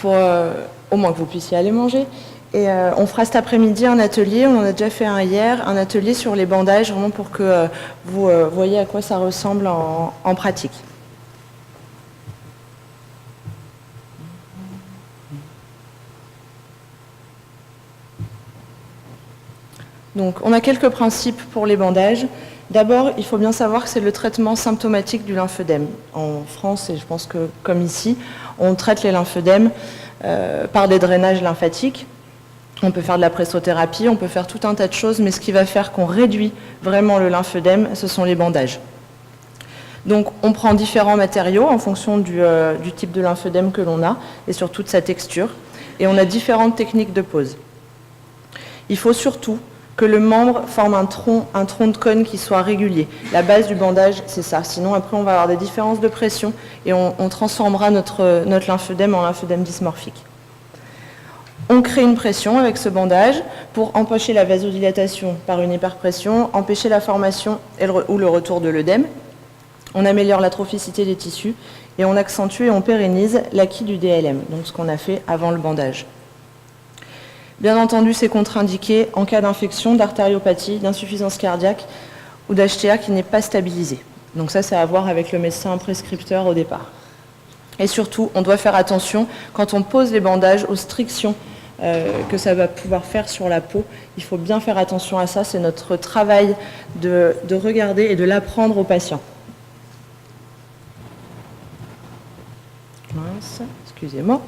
au moins que vous puissiez aller manger. Et on fera cet après-midi un atelier, on en a déjà fait un hier, un atelier sur les bandages, vraiment pour que vous voyez à quoi ça ressemble en pratique. Donc, on a quelques principes pour les bandages. D'abord, il faut bien savoir que c'est le traitement symptomatique du lymphœdème. En France, et je pense que comme ici, on traite les lymphœdèmes par des drainages lymphatiques. On peut faire de la pressothérapie, on peut faire tout un tas de choses, mais ce qui va faire qu'on réduit vraiment le lymphœdème, ce sont les bandages. Donc, on prend différents matériaux en fonction du type de lymphœdème que l'on a et surtout de sa texture. Et on a différentes techniques de pose. Il faut surtout que le membre forme un tronc de cône qui soit régulier. La base du bandage, c'est ça. Sinon, après, on va avoir des différences de pression et on transformera notre lymphœdème en lymphœdème dysmorphique. On crée une pression avec ce bandage pour empêcher la vasodilatation par une hyperpression, empêcher la formation ou le retour de l'œdème. On améliore la trophicité des tissus et on accentue et on pérennise l'acquis du DLM, donc ce qu'on a fait avant le bandage. Bien entendu, c'est contre-indiqué en cas d'infection, d'artériopathie, d'insuffisance cardiaque ou d'HTA qui n'est pas stabilisé. Donc ça, c'est à voir avec le médecin prescripteur au départ. Et surtout, on doit faire attention quand on pose les bandages aux strictions que ça va pouvoir faire sur la peau. Il faut bien faire attention à ça, c'est notre travail de regarder et de l'apprendre aux patients. Mince, excusez-moi.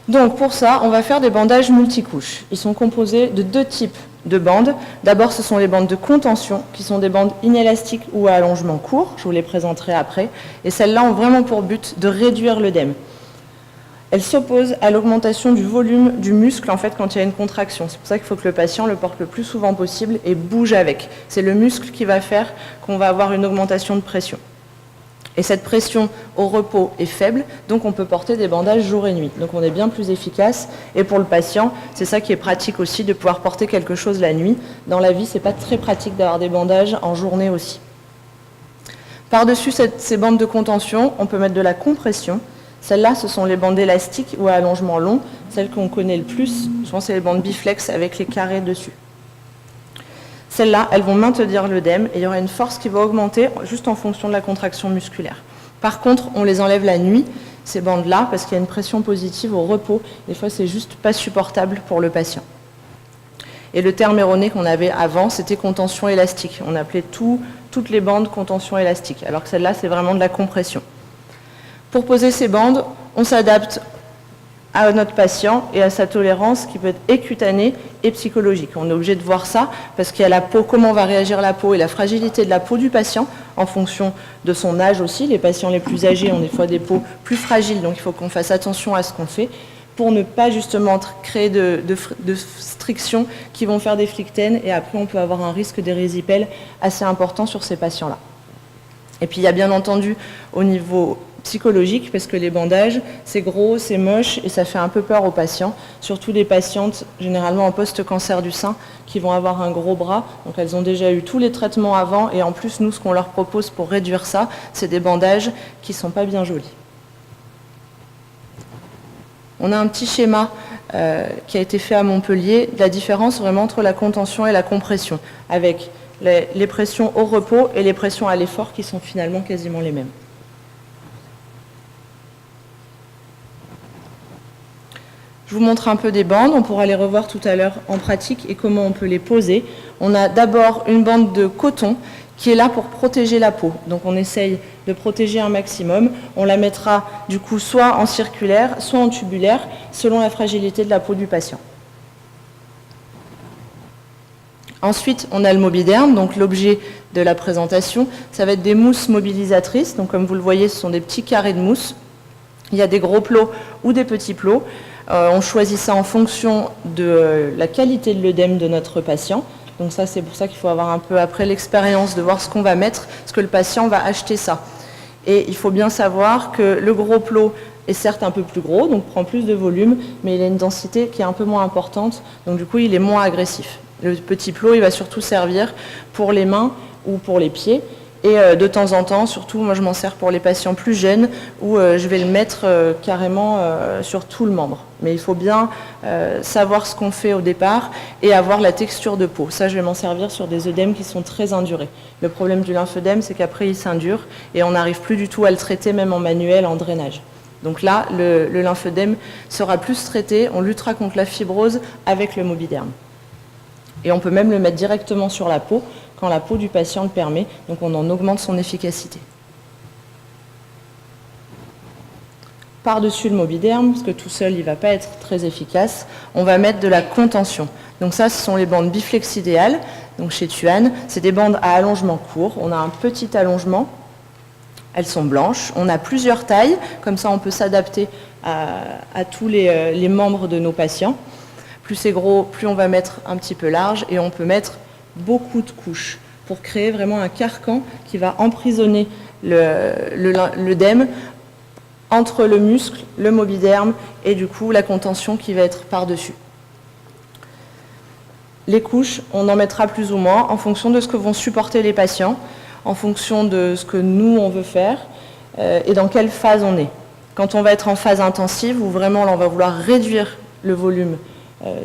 Donc pour ça, on va faire des bandages multicouches. Ils sont composés de deux types de bandes. D'abord, ce sont les bandes de contention, qui sont des bandes inélastiques ou à allongement court. Je vous les présenterai après. Et celles-là ont vraiment pour but de réduire l'œdème. Elles s'opposent à l'augmentation du volume du muscle en fait, quand il y a une contraction. C'est pour ça qu'il faut que le patient le porte le plus souvent possible et bouge avec. C'est le muscle qui va faire qu'on va avoir une augmentation de pression. Et cette pression au repos est faible, donc on peut porter des bandages jour et nuit. Donc on est bien plus efficace. Et pour le patient, c'est ça qui est pratique aussi, de pouvoir porter quelque chose la nuit. Dans la vie, ce n'est pas très pratique d'avoir des bandages en journée aussi. Par-dessus ces bandes de contention, on peut mettre de la compression. Celles-là, ce sont les bandes élastiques ou à allongement long. Celles qu'on connaît le plus, souvent c'est les bandes biflex avec les carrés dessus. Celles-là, elles vont maintenir l'œdème et il y aura une force qui va augmenter juste en fonction de la contraction musculaire. Par contre, on les enlève la nuit, ces bandes-là, parce qu'il y a une pression positive au repos. Des fois, c'est juste pas supportable pour le patient. Et le terme erroné qu'on avait avant, c'était contention élastique. On appelait toutes les bandes contention élastique, alors que celle-là, c'est vraiment de la compression. Pour poser ces bandes, on s'adapte à notre patient et à sa tolérance qui peut être écutanée et psychologique. On est obligé de voir ça parce qu'il y a la peau, comment va réagir la peau et la fragilité de la peau du patient en fonction de son âge aussi. Les patients les plus âgés ont des fois des peaux plus fragiles, donc il faut qu'on fasse attention à ce qu'on fait pour ne pas justement créer de strictions qui vont faire des flictènes et après on peut avoir un risque d'érysipèle assez important sur ces patients-là. Et puis il y a bien entendu au niveau psychologique, parce que les bandages, c'est gros, c'est moche et ça fait un peu peur aux patients, surtout les patientes généralement en post-cancer du sein qui vont avoir un gros bras, donc elles ont déjà eu tous les traitements avant et en plus nous ce qu'on leur propose pour réduire ça, c'est des bandages qui ne sont pas bien jolis. On a un petit schéma qui a été fait à Montpellier, de la différence vraiment entre la contention et la compression, avec les pressions au repos et les pressions à l'effort qui sont finalement quasiment les mêmes. Je vous montre un peu des bandes, on pourra les revoir tout à l'heure en pratique et comment on peut les poser. On a d'abord une bande de coton qui est là pour protéger la peau. Donc on essaye de protéger un maximum. On la mettra du coup soit en circulaire, soit en tubulaire, selon la fragilité de la peau du patient. Ensuite, on a le Mobiderm, donc l'objet de la présentation. Ça va être des mousses mobilisatrices. Donc comme vous le voyez, ce sont des petits carrés de mousse. Il y a des gros plots ou des petits plots. On choisit ça en fonction de la qualité de l'œdème de notre patient. Donc ça, c'est pour ça qu'il faut avoir un peu après l'expérience de voir ce qu'on va mettre, parce que le patient va acheter ça. Et il faut bien savoir que le gros plot est certes un peu plus gros, donc prend plus de volume, mais il a une densité qui est un peu moins importante, donc du coup, il est moins agressif. Le petit plot, il va surtout servir pour les mains ou pour les pieds. Et de temps en temps, surtout, moi je m'en sers pour les patients plus jeunes, où je vais le mettre carrément sur tout le membre. Mais il faut bien savoir ce qu'on fait au départ et avoir la texture de peau. Ça, je vais m'en servir sur des œdèmes qui sont très indurés. Le problème du lymphœdème, c'est qu'après, il s'indure et on n'arrive plus du tout à le traiter, même en manuel, en drainage. Donc là, le lymphœdème sera plus traité, on luttera contre la fibrose avec le Mobiderm. Et on peut même le mettre directement sur la peau, quand la peau du patient le permet, donc on en augmente son efficacité. Par-dessus le Mobiderm, parce que tout seul il ne va pas être très efficace, on va mettre de la contention. Donc ça, ce sont les bandes biflexidéales, donc chez Tuan, c'est des bandes à allongement court. On a un petit allongement, elles sont blanches, on a plusieurs tailles, comme ça on peut s'adapter à tous les membres de nos patients. Plus c'est gros, plus on va mettre un petit peu large, et on peut mettre beaucoup de couches pour créer vraiment un carcan qui va emprisonner l'œdème entre le muscle, le Mobiderm et du coup la contention qui va être par-dessus. Les couches, on en mettra plus ou moins en fonction de ce que vont supporter les patients, en fonction de ce que nous on veut faire et dans quelle phase on est. Quand on va être en phase intensive, où vraiment là, on va vouloir réduire le volume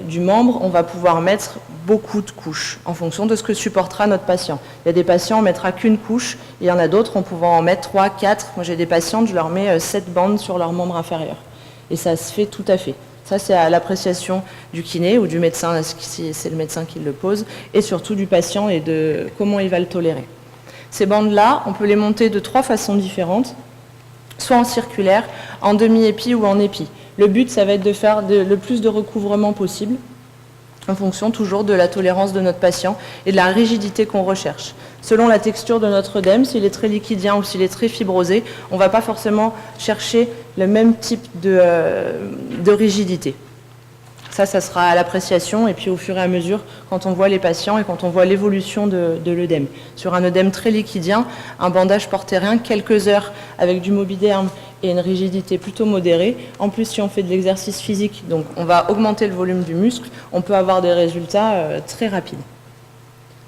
du membre, on va pouvoir mettre beaucoup de couches en fonction de ce que supportera notre patient. Il y a des patients, on ne mettra qu'une couche, et il y en a d'autres, on pouvant en mettre 3, 4. Moi j'ai des patientes, je leur mets 7 bandes sur leur membre inférieur. Et ça se fait tout à fait. Ça c'est à l'appréciation du kiné ou du médecin, si c'est le médecin qui le pose, et surtout du patient et de comment il va le tolérer. Ces bandes-là, on peut les monter de 3 façons différentes, soit en circulaire, en demi-épi ou en épi. Le but, ça va être de faire le plus de recouvrement possible, en fonction toujours de la tolérance de notre patient et de la rigidité qu'on recherche. Selon la texture de notre œdème, s'il est très liquidien ou s'il est très fibrosé, on ne va pas forcément chercher le même type de rigidité. Ça sera à l'appréciation et puis au fur et à mesure, quand on voit les patients et quand on voit l'évolution de l'œdème. Sur un œdème très liquidien, un bandage portérien, quelques heures avec du Mobiderm et une rigidité plutôt modérée. En plus, si on fait de l'exercice physique, donc on va augmenter le volume du muscle, on peut avoir des résultats très rapides.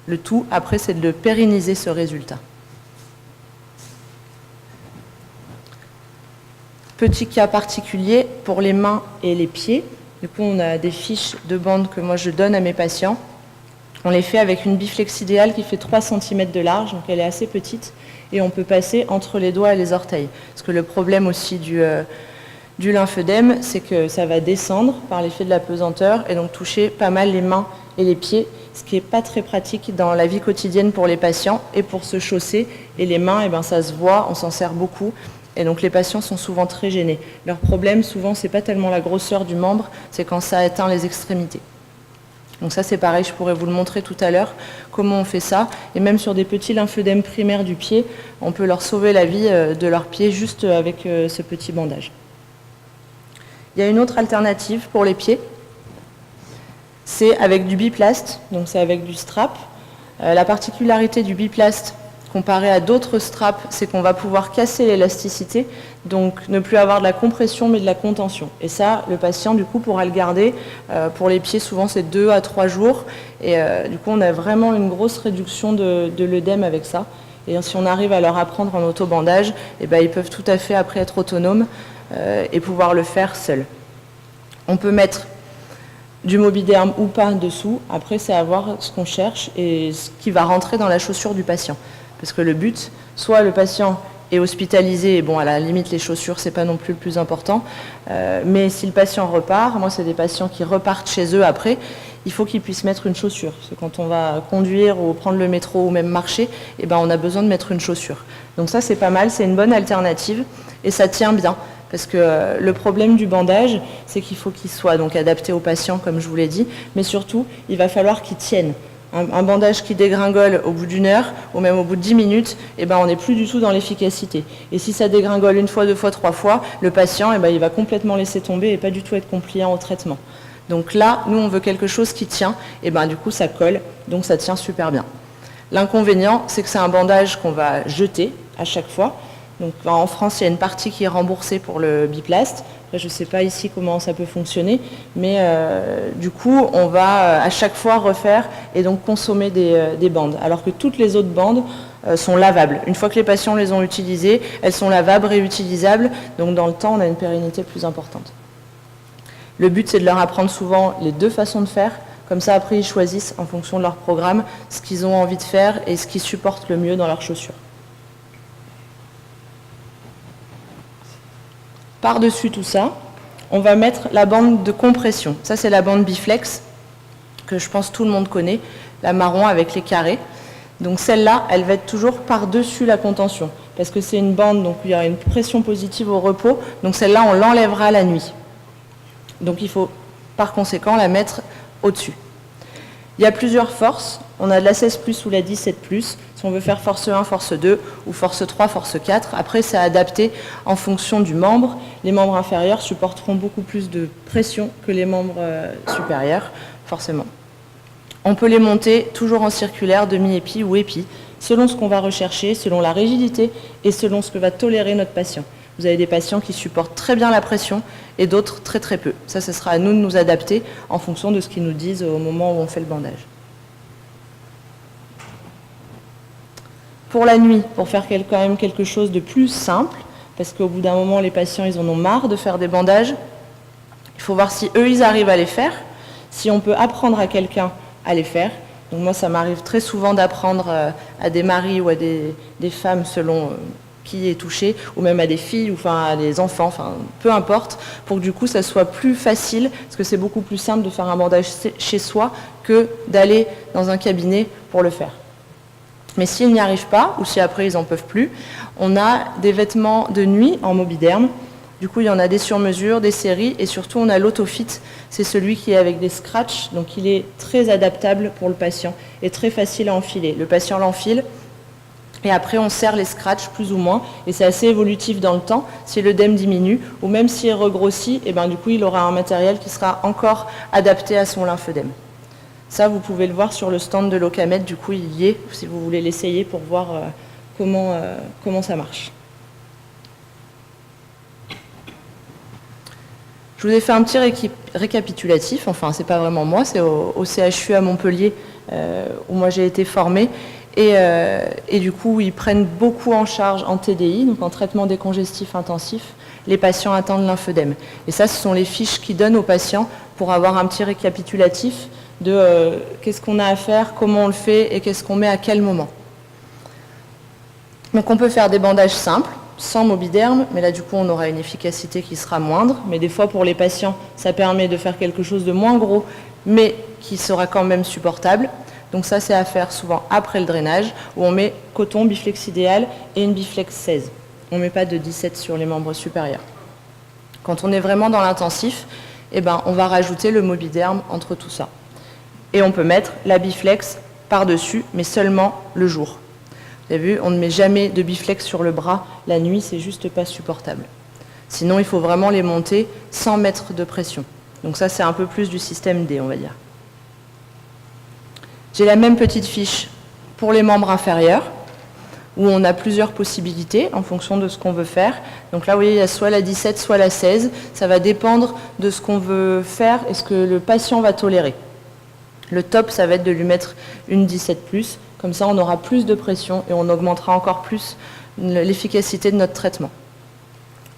Le tout, après, c'est de pérenniser ce résultat. Petit cas particulier pour les mains et les pieds. Du coup, on a des fiches de bandes que moi je donne à mes patients. On les fait avec une biflexidéale qui fait 3 cm de large, donc elle est assez petite, et on peut passer entre les doigts et les orteils. Parce que le problème aussi du lymphœdème, c'est que ça va descendre par l'effet de la pesanteur et donc toucher pas mal les mains et les pieds, ce qui n'est pas très pratique dans la vie quotidienne pour les patients et pour se chausser. Et les mains, eh ben, ça se voit, on s'en sert beaucoup. Et donc les patients sont souvent très gênés. Leur problème, souvent, ce n'est pas tellement la grosseur du membre, c'est quand ça atteint les extrémités. Donc ça, c'est pareil, je pourrais vous le montrer tout à l'heure, comment on fait ça. Et même sur des petits lymphœdèmes primaires du pied, on peut leur sauver la vie de leur pied juste avec ce petit bandage. Il y a une autre alternative pour les pieds, c'est avec du biplast, donc c'est avec du strap. La particularité du biplast, comparé à d'autres straps, c'est qu'on va pouvoir casser l'élasticité, donc ne plus avoir de la compression mais de la contention. Et ça, le patient du coup pourra le garder. Pour les pieds, souvent c'est 2 à 3 jours. Et du coup, on a vraiment une grosse réduction de l'œdème avec ça. Et si on arrive à leur apprendre en autobandage, eh ben, ils peuvent tout à fait après être autonomes et pouvoir le faire seuls. On peut mettre du Mobiderm ou pas dessous. Après, c'est à voir ce qu'on cherche et ce qui va rentrer dans la chaussure du patient. Parce que le but, soit le patient est hospitalisé, et bon, à la limite, les chaussures, c'est pas non plus le plus important, mais si le patient repart, moi, c'est des patients qui repartent chez eux après, il faut qu'ils puissent mettre une chaussure. Parce que quand on va conduire ou prendre le métro ou même marcher, eh ben, on a besoin de mettre une chaussure. Donc ça, c'est pas mal, c'est une bonne alternative et ça tient bien. Parce que le problème du bandage, c'est qu'il faut qu'il soit donc adapté au patient, comme je vous l'ai dit, mais surtout, il va falloir qu'il tienne. Un bandage qui dégringole au bout d'une heure, ou même au bout de 10 minutes, eh ben, on n'est plus du tout dans l'efficacité. Et si ça dégringole 1 fois, 2 fois, 3 fois, le patient, eh ben, il va complètement laisser tomber et pas du tout être compliant au traitement. Donc là, nous, on veut quelque chose qui tient, et ben, du coup, ça colle, donc ça tient super bien. L'inconvénient, c'est que c'est un bandage qu'on va jeter à chaque fois. Donc en France, il y a une partie qui est remboursée pour le biplast. Après, je ne sais pas ici comment ça peut fonctionner, mais du coup, on va à chaque fois refaire et donc consommer des bandes. Alors que toutes les autres bandes, sont lavables. Une fois que les patients les ont utilisées, elles sont lavables, réutilisables, donc dans le temps, on a une pérennité plus importante. Le but, c'est de leur apprendre souvent les deux façons de faire, comme ça, après, ils choisissent, en fonction de leur programme, ce qu'ils ont envie de faire et ce qu'ils supportent le mieux dans leurs chaussures. Par-dessus tout ça, on va mettre la bande de compression. Ça, c'est la bande Biflex, que je pense tout le monde connaît, la marron avec les carrés. Donc celle-là, elle va être toujours par-dessus la contention, parce que c'est une bande, donc il y aura une pression positive au repos, donc celle-là, on l'enlèvera la nuit. Donc il faut, par conséquent, la mettre au-dessus. Il y a plusieurs forces. On a de la 16+, ou la 17+, si on veut faire force 1, force 2, ou force 3, force 4. Après, c'est adapté en fonction du membre. Les membres inférieurs supporteront beaucoup plus de pression que les membres supérieurs, forcément. On peut les monter toujours en circulaire, demi-épi ou épi, selon ce qu'on va rechercher, selon la rigidité et selon ce que va tolérer notre patient. Vous avez des patients qui supportent très bien la pression et d'autres très très peu. Ça, ce sera à nous de nous adapter en fonction de ce qu'ils nous disent au moment où on fait le bandage. Pour la nuit, pour faire quand même quelque chose de plus simple, parce qu'au bout d'un moment, les patients, ils en ont marre de faire des bandages, il faut voir si eux, ils arrivent à les faire, si on peut apprendre à quelqu'un à les faire. Donc moi, ça m'arrive très souvent d'apprendre à des maris ou à des femmes selon qui est touché, ou même à des filles, ou enfin à des enfants, enfin peu importe, pour que du coup ça soit plus facile, parce que c'est beaucoup plus simple de faire un bandage chez soi que d'aller dans un cabinet pour le faire. Mais s'ils n'y arrivent pas, ou si après ils n'en peuvent plus, on a des vêtements de nuit en Mobiderm. Du coup, il y en a des sur mesure, des séries, et surtout on a l'Autofit, c'est celui qui est avec des scratchs, donc il est très adaptable pour le patient et très facile à enfiler. Le patient l'enfile, et après, on serre les scratchs plus ou moins, et c'est assez évolutif dans le temps. Si l'œdème diminue, ou même s'il regrossit, et ben, du coup, il aura un matériel qui sera encore adapté à son lymphœdème. Ça, vous pouvez le voir sur le stand de l'Ocamed, du coup, il y est, si vous voulez l'essayer pour voir comment ça marche. Je vous ai fait un petit récapitulatif, enfin, c'est pas vraiment moi, c'est au CHU à Montpellier, où moi j'ai été formée. Et du coup, ils prennent beaucoup en charge en TDI, donc en traitement décongestif intensif, les patients atteints de lymphœdème. Et ça, ce sont les fiches qu'ils donnent aux patients pour avoir un petit récapitulatif de qu'est-ce qu'on a à faire, comment on le fait et qu'est-ce qu'on met à quel moment. Donc on peut faire des bandages simples, sans Mobiderm, mais là du coup on aura une efficacité qui sera moindre. Mais des fois pour les patients, ça permet de faire quelque chose de moins gros, mais qui sera quand même supportable. Donc ça, c'est à faire souvent après le drainage, où on met coton, biflex idéal et une biflex 16. On ne met pas de 17 sur les membres supérieurs. Quand on est vraiment dans l'intensif, eh ben, on va rajouter le Mobiderm entre tout ça. Et on peut mettre la biflex par-dessus, mais seulement le jour. Vous avez vu, on ne met jamais de biflex sur le bras. La nuit, c'est juste pas supportable. Sinon, il faut vraiment les monter sans mettre de pression. Donc ça, c'est un peu plus du système D, on va dire. J'ai la même petite fiche pour les membres inférieurs, où on a plusieurs possibilités en fonction de ce qu'on veut faire. Donc là, vous voyez, il y a soit la 17, soit la 16. Ça va dépendre de ce qu'on veut faire et ce que le patient va tolérer. Le top, ça va être de lui mettre une 17+. Comme ça, on aura plus de pression et on augmentera encore plus l'efficacité de notre traitement.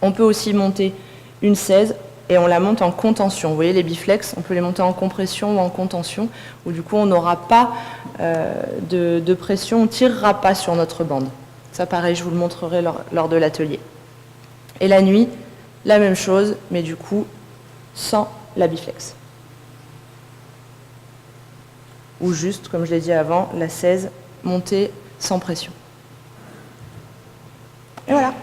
On peut aussi monter une 16 et on la monte en contention. Vous voyez, les biflex, on peut les monter en compression ou en contention, où du coup, on n'aura pas de pression, on ne tirera pas sur notre bande. Ça, pareil, je vous le montrerai lors de l'atelier. Et la nuit, la même chose, mais du coup, sans la biflex. Ou juste, comme je l'ai dit avant, la 16 montée sans pression. Et voilà.